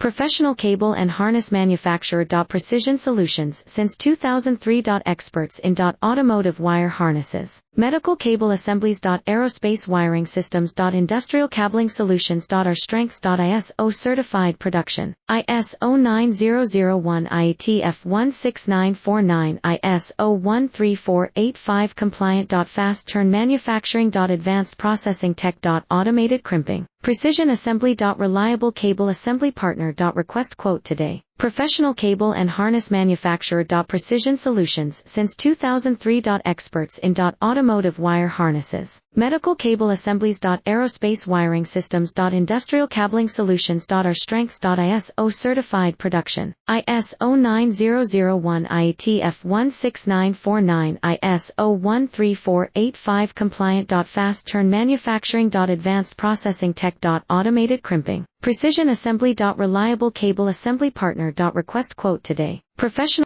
Professional cable and harness manufacturer. Precision Solutions since 2003. Experts in automotive wire harnesses, medical cable assemblies. Aerospace wiring systems. Industrial cabling solutions. Our strengths. ISO certified production, ISO 9001 IATF 16949 ISO 13485 compliant. Fast turn manufacturing. Advanced processing tech. Automated crimping, precision assembly. Reliable cable assembly partner. Request quote today. Professional cable and harness manufacturer. Precision Solutions since 2003. Experts in automotive wire harnesses, medical cable assemblies. Aerospace wiring systems. Industrial cabling solutions. Our strengths. ISO certified production, ISO 9001 IATF 16949 ISO 13485 compliant. Fast turn manufacturing. Advanced processing tech. Automated crimping, precision assembly. Reliable cable assembly partner. Request quote today. Professional